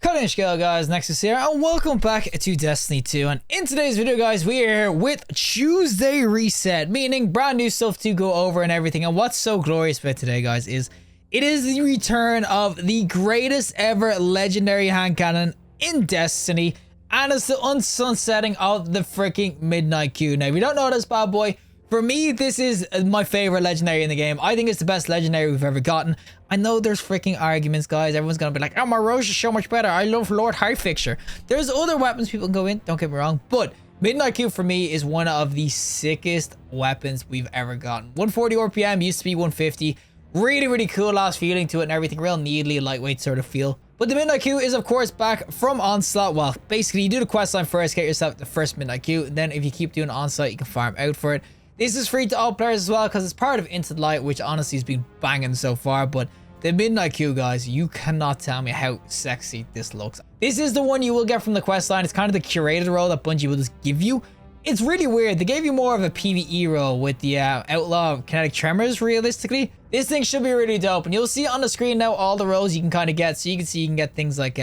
Cutting scale guys, Nexas here, and welcome back to Destiny 2. And in today's video guys, we are here with Tuesday Reset, meaning brand new stuff to go over and everything. And what's so glorious about today guys is it is the return of the greatest ever legendary hand cannon in Destiny, and it's the unsunsetting of the freaking Midnight Coup. Now if you don't know this bad boy, for me, this is my favorite legendary in the game. I think it's the best legendary we've ever gotten. I know there's freaking arguments, guys. Everyone's gonna be like, oh, my Rose is so much better. I love Lord High Fixture. There's other weapons people can go in, don't get me wrong. But Midnight Coup for me is one of the sickest weapons we've ever gotten. 140 RPM, used to be 150. Really cool last feeling to it and everything. Real needly, lightweight sort of feel. But the Midnight Coup is, of course, back from Onslaught. Well, basically, you do the questline first, get yourself the first Midnight Coup. Then if you keep doing Onslaught, you can farm out for it. This is free to all players as well because it's part of Into the Light, which honestly has been banging so far. But the Midnight Coup, guys, you cannot tell me how sexy this looks. This is the one you will get from the questline. It's kind of the curated role that Bungie will just give you. It's really weird. They gave you more of a PvE role with the Outlaw Kinetic Tremors, realistically. This thing should be really dope. And you'll see on the screen now all the roles you can kind of get. So you can see you can get things like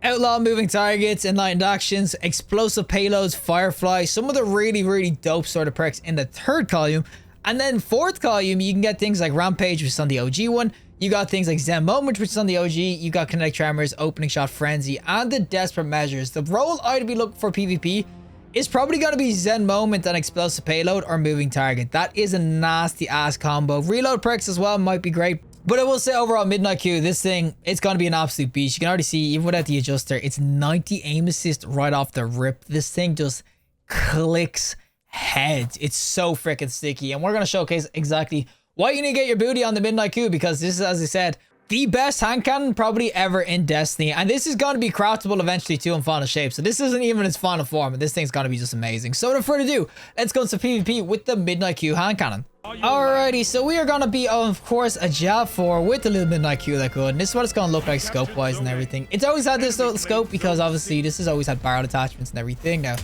Outlaw Moving Targets, Enlightened Actions, Explosive Payloads, Firefly, some of the really dope sort of perks in the third column. And then fourth column, you can get things like Rampage, which is on the OG one. You got things like Zen Moment, which is on the OG. You got Kinetic Tremors, Opening Shot Frenzy, and the Desperate Measures. The role I'd be looking for PvP is probably going to be Zen Moment and Explosive Payload or Moving Target. That is a nasty ass combo. Reload perks as well might be great. But I will say overall, Midnight Coup, this thing, it's going to be an absolute beast. You can already see, even without the adjuster, it's 90 aim assist right off the rip. This thing just clicks heads. It's so freaking sticky. And we're going to showcase exactly why you need to get your booty on the Midnight Coup, because this is, as I said, the best hand cannon probably ever in Destiny. And this is going to be craftable eventually too in final shape. So this isn't even its final form. And this thing's going to be just amazing. So without further ado, let's go into PvP with the Midnight Coup hand cannon. Alrighty, so we are going to be, of course, a Jab 4 with the little Midnight Coup that good. And this is what it's going to look like scope-wise and everything. It's always had this little scope because, obviously, this has always had barrel attachments and everything. Now,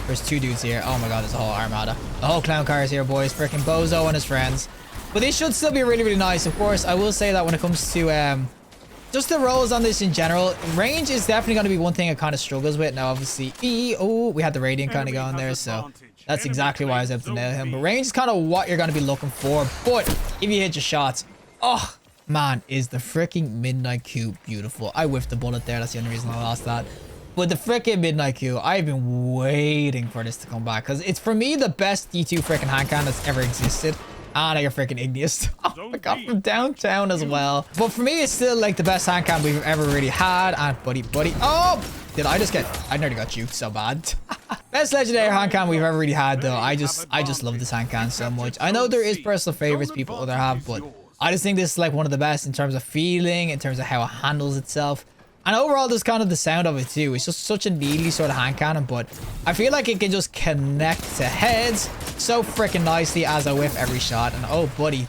there's two dudes here. Oh my god, there's a whole armada. The whole clown car is here, boys. Freaking Bozo and his friends. But this should still be really nice. Of course, I will say that when it comes to just the rolls on this in general, range is definitely going to be one thing it kind of struggles with. Now, obviously, we had the Radiant kind of going there, so that's exactly why I was able to nail him. But range is kind of what you're going to be looking for. But if you hit your shots, oh man, is the freaking Midnight Coup beautiful. I whiffed the bullet there. That's the only reason I lost that. But the freaking Midnight Coup, I've been waiting for this to come back because it's, for me, the best D2 freaking hand cannon that's ever existed. And I got freaking Igneous. Oh my god, from downtown as well. But for me, it's still like the best hand cannon we've ever really had. And buddy. Oh, did I just get? I nearly got juked so bad. Best legendary hand cannon we've ever really had, though. I just love this hand cannon so much. I know there is personal favorites people other have, but I just think this is like one of the best in terms of feeling, in terms of how it handles itself. And overall, there's kind of the sound of it too. It's just such a needly sort of hand cannon, but I feel like it can just connect to heads so freaking nicely as I whiff every shot. And oh, buddy.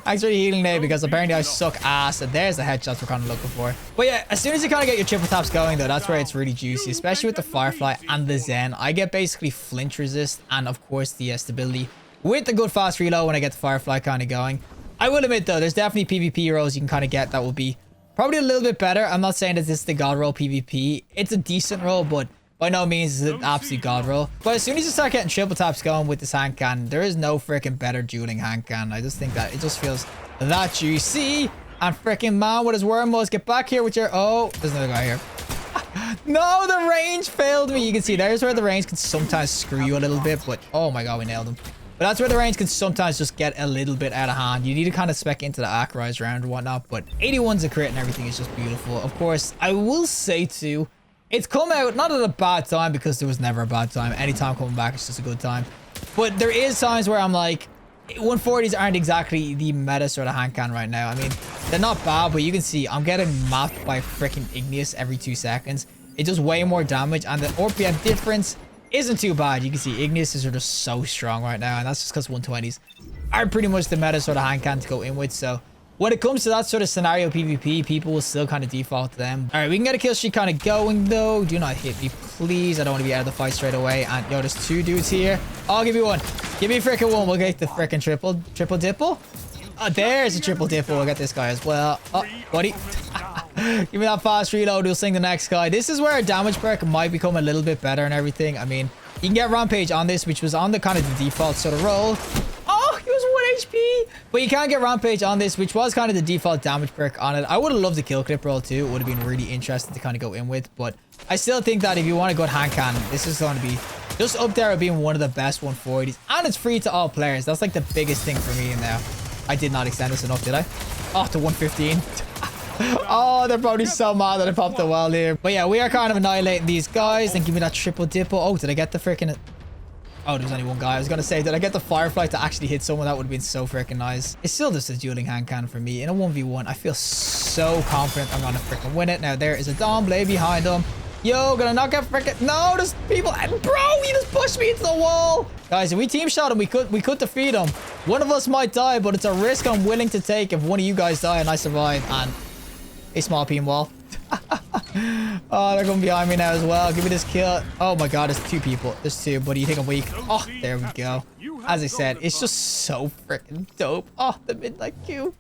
Thanks for healing there, because apparently I suck ass. And there's the headshots we're kind of looking for. But yeah, as soon as you kind of get your triple taps going, though, that's where it's really juicy, especially with the Firefly and the Zen. I get basically flinch resist and, of course, the stability with the good fast reload when I get the Firefly kind of going. I will admit, though, there's definitely PvP roles you can kind of get that will be probably a little bit better. I'm not saying that this is the god roll PvP. It's a decent roll, but by no means is it an absolute god roll. But as soon as you start getting triple taps going with this hand cannon, there is no freaking better dueling hand cannon. I just think that it just feels that juicy. And freaking man with his wormholes, get back here with your... Oh, there's another guy here. No, the range failed me. You can see there's where the range can sometimes screw you a little bit, but oh my god, we nailed him. But that's where the range can sometimes just get a little bit out of hand. You need to kind of spec into the Acrise round and whatnot. But 81's a crit and everything is just beautiful. Of course, I will say too, it's come out not at a bad time, because there was never a bad time. Anytime coming back, it's just a good time. But there is times where I'm like, 140s aren't exactly the meta sort of hand cannon right now. I mean, they're not bad, but you can see I'm getting mapped by freaking Igneous every 2 seconds. It does way more damage, and the RPM difference isn't too bad. You can see Igneous is just so strong right now, and that's just because 120s are pretty much the meta sort of hand cannon to go in with. So when it comes to that sort of scenario PvP, people will still kind of default to them. All right, we can get a kill streak kind of going, though. Do not hit me, please. I don't want to be out of the fight straight away. And yo, there's 2 dudes here. I'll give you one. Give me freaking one. We'll get the freaking triple dipple. Oh, there's a triple dipple. We'll get this guy as well. Oh, buddy. Give me that fast reload. We'll sing the next guy. This is where our damage perk might become a little bit better and everything. I mean, you can get Rampage on this, which was on the kind of the default sort of roll. Oh, he was 1 HP. But you can't get Rampage on this, which was kind of the default damage perk on it. I would have loved the kill clip roll too. It would have been really interesting to kind of go in with. But I still think that if you want a good hand cannon, this is going to be just up there with being one of the best 140s. And it's free to all players. That's like the biggest thing for me now. I did not extend this enough, did I? Oh, to 115. Oh, they're probably so mad that I popped the wall here. But yeah, we are kind of annihilating these guys. Then give me that triple dipple. Oh, did I get the freaking... Oh, there's only one guy. I was going to say, did I get the Firefly to actually hit someone? That would have been so freaking nice. It's still just a dueling hand cannon for me. In a 1v1, I feel so confident I'm going to freaking win it. Now, there is a Dawn Blade behind him. Yo, gonna knock out freaking... No, there's people... Bro, he just pushed me into the wall. Guys, if we team shot him, we could defeat him. One of us might die, but it's a risk I'm willing to take if one of you guys die and I survive. And a small beam wall. Oh, they're going behind me now as well. Give me this kill. Oh my god, there's two people. There's two, buddy. You think I'm weak? Oh, there we go. As I said, it's just so freaking dope. Oh, the midnight coup.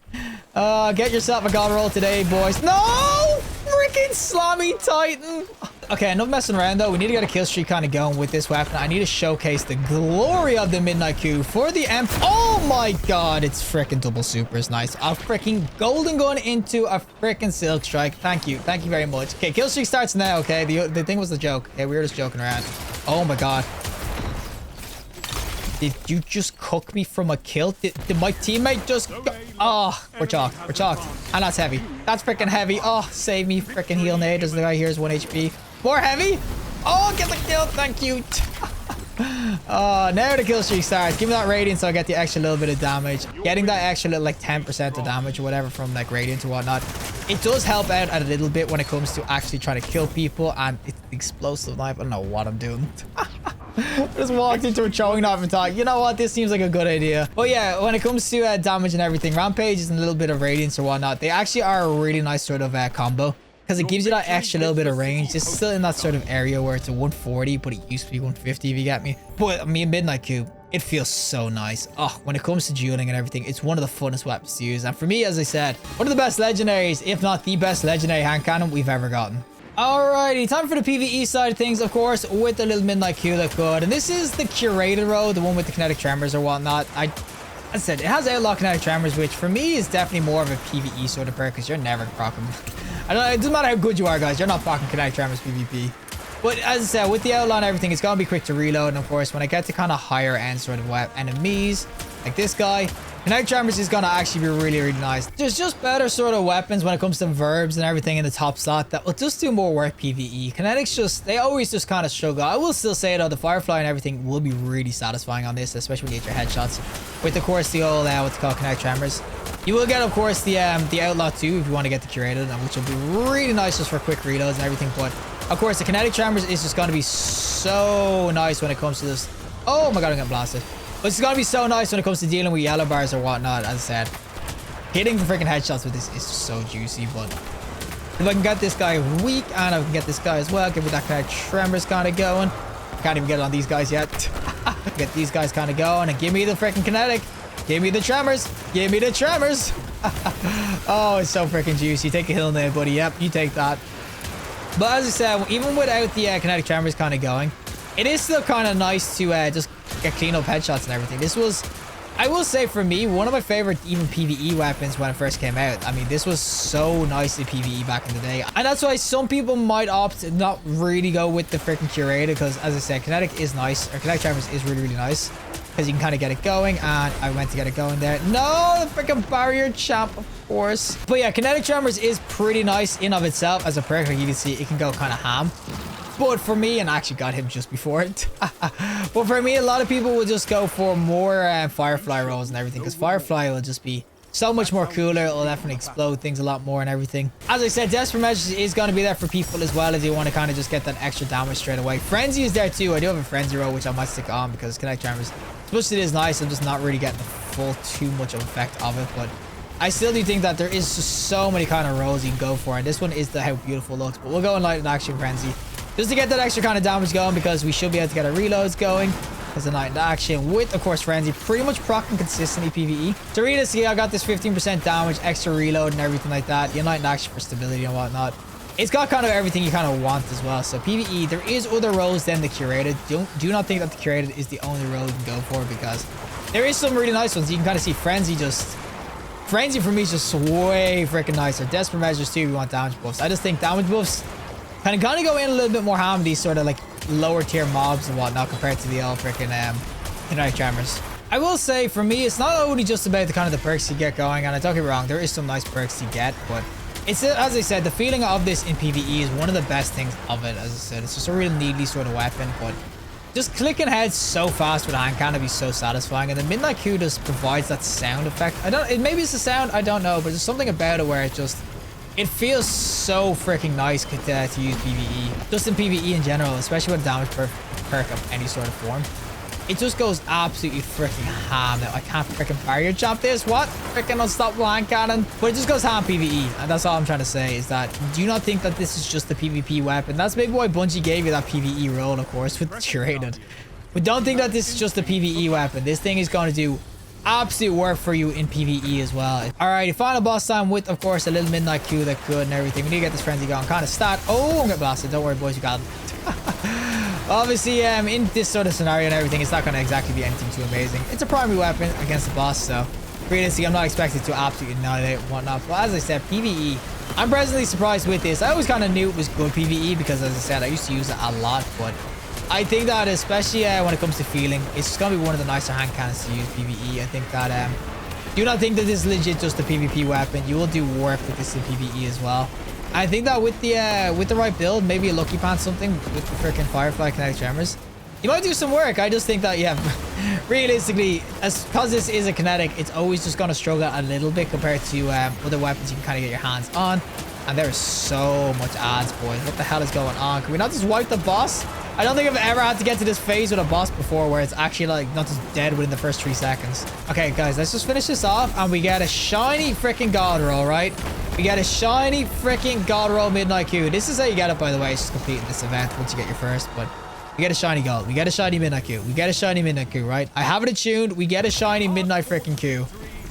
Get yourself a god roll today, boys. No! Freaking Slammy Titan. Okay, enough messing around though. We need to get a kill streak kind of going with this weapon. I need to showcase the glory of the midnight coup for the M. Oh my god, it's freaking double supers. Nice. A freaking golden gun into a freaking silk strike. Thank you. Thank you very much. Okay, kill streak starts now. Okay, the thing was the joke. Okay, we were just joking around. Oh my god. Did you just cook me from a kill? Did my teammate just... Oh, we're chalked. We're chalked. And that's heavy. That's freaking heavy. Oh, save me. Freaking heal nade. There's the guy here is 1 HP. More heavy. Oh, get the kill. Thank you. Oh, now the kill streak starts. Give me that radiant so I get the extra little bit of damage. Getting that extra little like 10% of damage or whatever from like radiant or whatnot. It does help out a little bit when it comes to actually trying to kill people. And it's the explosive knife. I don't know what I'm doing. Just walked into a throwing knife and thought, you know what, this seems like a good idea. But yeah, when it comes to damage and everything, Rampage and a little bit of radiance or whatnot, they actually are a really nice sort of combo because it gives you that extra little bit of range. It's still in that sort of area where it's a 140, but it used to be 150 if you get me. But I mean, midnight coup, it feels so nice. Oh, when it comes to dueling and everything, it's one of the funnest weapons to use. And for me, as I said, one of the best legendaries, if not the best legendary hand cannon we've ever gotten. Alrighty, time for the PvE side of things, of course, with the little midnight coup that could. And this is the curated row, the one with the kinetic tremors or whatnot. As I said, it has outlaw kinetic tremors, which for me is definitely more of a PvE sort of perk because you're never procking. I don't know, it doesn't matter how good you are, guys, you're not procking kinetic tremors PvP. But as I said, with the outlaw and everything, it's gonna be quick to reload. And of course, when I get to kind of higher end sort of enemies, like this guy, kinetic tremors is gonna actually be really, really nice. There's just better sort of weapons when it comes to verbs and everything in the top slot that will just do more work PvE. Kinetics just, they always just kind of struggle. I will still say though, the Firefly and everything will be really satisfying on this, especially when you get your headshots. With of course the old, what's called kinetic tremors. You will get, of course, the outlaw too if you want to get the curated, which will be really nice just for quick reloads and everything. But of course, the kinetic tremors is just going to be so nice when it comes to this. Oh my god, I'm getting blasted. But it's going to be so nice when it comes to dealing with yellow bars or whatnot, as I said. Hitting the freaking headshots with this is so juicy, but if I can get this guy weak and I can get this guy as well, give me that kind of tremors kind of going. I can't even get it on these guys yet. Get these guys kind of going and give me the freaking kinetic. Give me the tremors. Give me the tremors. Oh, it's so freaking juicy. Take a hill now, buddy. Yep, you take that. But as I said, even without the kinetic tremors kind of going, it is still kind of nice to just get clean up headshots and everything. This was, I will say for me, one of my favorite even PvE weapons when it first came out. I mean, this was so nicely PvE back in the day. And that's why some people might opt to not really go with the freaking curated because, as I said, kinetic is nice. Or kinetic tremors is really, really nice because you can kind of get it going. And I went to get it going there. No, the freaking barrier champ, of course. But yeah, kinetic tremors is pretty nice in of itself as a perk. Like you can see, it can go kind of ham. But for me, and I actually got him just before it. But for me, a lot of people will just go for more Firefly rolls and everything. Because Firefly will just be so much more cooler. It'll definitely explode things a lot more and everything. As I said, Desperate Measures is going to be there for people as well if you want to kind of just get that extra damage straight away. Frenzy is there too. I do have a Frenzy roll, which I might stick on because Kinetic Tremors, as much as it is nice, I'm just not really getting the full too much of effect of it. But I still do think that there is just so many kind of rolls you can go for. And this one is how beautiful it looks. But we'll go in Light and Action Frenzy just to get that extra kind of damage going because we should be able to get our reloads going. as a Knight into Action with, of course, Frenzy, pretty much proccing consistently PvE. So realistically, I got this 15% damage, extra reload and everything like that. The Knight into Action for stability and whatnot. It's got kind of everything you kind of want as well. So PvE, there is other roles than the Curated. Do not think that the Curated is the only role you can go for, because there is some really nice ones. You can kind of see Frenzy for me is just way freaking nicer. Desperate Measures too if you want damage buffs. I just think damage buffs kind of go in a little bit more ham with these sort of like lower tier mobs and whatnot compared to the old freaking Kinetic Tremors. I will say for me, it's not only just about the kind of the perks you get going, and don't get me wrong, there is some nice perks you get, but it's, as I said, the feeling of this in PvE is one of the best things of it. As I said, it's just a real neatly sort of weapon, but just clicking heads so fast with a hand cannon be so satisfying. And the Midnight Coup just provides that sound effect. Maybe it's the sound, I don't know, but there's something about it where it feels so freaking nice to use PvE. Just in PvE in general, especially with a damage perk of any sort of form. It just goes absolutely freaking ham. Now, I can't freaking barrier jump this. What? Freaking unstoppable hand cannon. But it just goes ham PvE. And that's all I'm trying to say, is that do not think that this is just a PvP weapon. That's maybe why Bungie gave you that PvE role, of course, with the Curated. But don't think that this is just a PvE weapon. This thing is going to do absolute work for you in PvE as well. Alright, final boss time with, of course, a little Midnight Coup that could and everything. We need to get this Frenzy going. Kind of stat. Oh, I'm gonna blast it. Don't worry, boys, you got it. Obviously, in this sort of scenario and everything, it's not going to exactly be anything too amazing. It's a primary weapon against the boss, so realistically, I'm not expected to absolutely annihilate and whatnot. But as I said, PvE, I'm presently surprised with this. I always kind of knew it was good PvE because, as I said, I used to use it a lot. But I think that especially when it comes to feeling, it's just going to be one of the nicer hand cannons to use PvE. I think that, do not think that this is legit just a PvP weapon. You will do work with this in PvE as well. I think that with the right build, maybe a Lucky Pants something with the freaking Firefly Kinetic Tremors, you might do some work. I just think that, yeah, realistically, because this is a kinetic, it's always just going to struggle a little bit compared to other weapons you can kind of get your hands on. And there is so much ads, boys. What the hell is going on? Can we not just wipe the boss? I don't think I've ever had to get to this phase with a boss before where it's actually like not just dead within the first 3 seconds. Okay, guys, let's just finish this off and we get a shiny freaking God roll, right? We get a shiny freaking God roll Midnight Coup. This is how you get it, by the way. It's just completing this event once you get your first, but we get a shiny gold. We get a shiny Midnight Coup. We get a shiny Midnight Coup, right? I have it attuned. We get a shiny Midnight freaking Coup.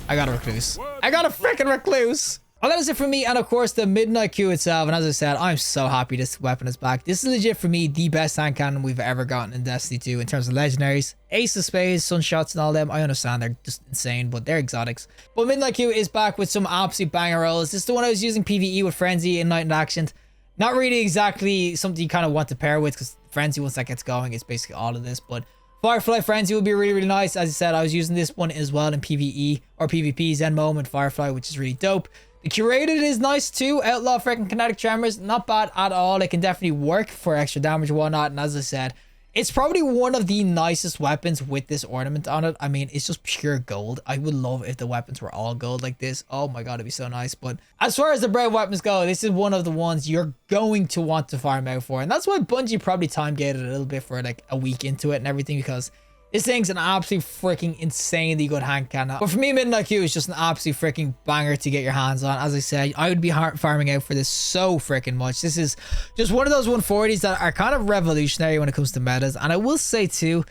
I got a Recluse. I got a freaking Recluse. Well, that is it for me, and of course the Midnight Coup itself. And as I said, I'm so happy this weapon is back. This is legit for me the best hand cannon we've ever gotten in Destiny 2 in terms of legendaries. Ace of Spades, Sunshots and all them, I understand they're just insane, but they're exotics. But Midnight Coup is back with some absolute banger rolls. This is the one I was using PvE with Frenzy and Knight into Action. Not really exactly something you kind of want to pair with, because Frenzy, once that gets going, it's basically all of this. But Firefly Frenzy would be really, really nice. As I said, I was using this one as well in PvE or PvP, Zen Moment Firefly, which is really dope. The Curated is nice too. Outlaw freaking Kinetic Tremors, not bad at all. It can definitely work for extra damage and whatnot. And as I said, it's probably one of the nicest weapons with this ornament on it. I mean, it's just pure gold. I would love if the weapons were all gold like this. Oh my god, it'd be so nice. But as far as the Brave weapons go, this is one of the ones you're going to want to farm out for. And that's why Bungie probably time-gated a little bit for like a week into it and everything, because this thing's an absolute freaking insanely good hand cannon. But for me, Midnight Coup is just an absolute freaking banger to get your hands on. As I said, I would be farming out for this so freaking much. This is just one of those 140s that are kind of revolutionary when it comes to metas. And I will say too,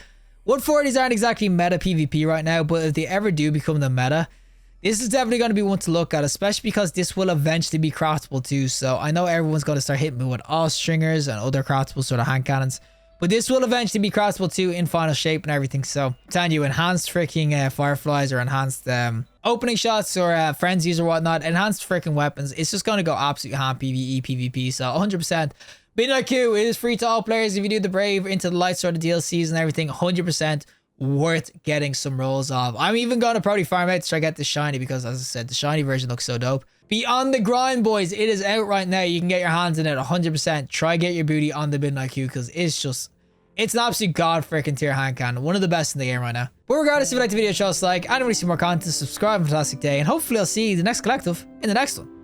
140s aren't exactly meta PvP right now, but if they ever do become the meta, this is definitely going to be one to look at, especially because this will eventually be craftable too. So I know everyone's going to start hitting me with all stringers and other craftable sort of hand cannons. But this will eventually be craftable too in final shape and everything. So I'm telling you, enhanced freaking Fireflies or enhanced opening shots or frenzies or whatnot, enhanced freaking weapons, it's just going to go absolute ham PvE, PvP. So 100%. Midnight Coup, it is free to all players if you do the Brave into the light sort of DLCs and everything. 100% worth getting some rolls of. I'm even going to probably farm out to try to get the shiny because, as I said, the shiny version looks so dope. Be on the grind, boys. It is out right now. You can get your hands in it 100%. Try get your booty on the Midnight Coup because it's an absolute god freaking tier hand cannon. One of the best in the game right now. But regardless, if you like the video, show us a like. And if you want to see more content, subscribe. Fantastic day. And hopefully I'll see the next collective in the next one.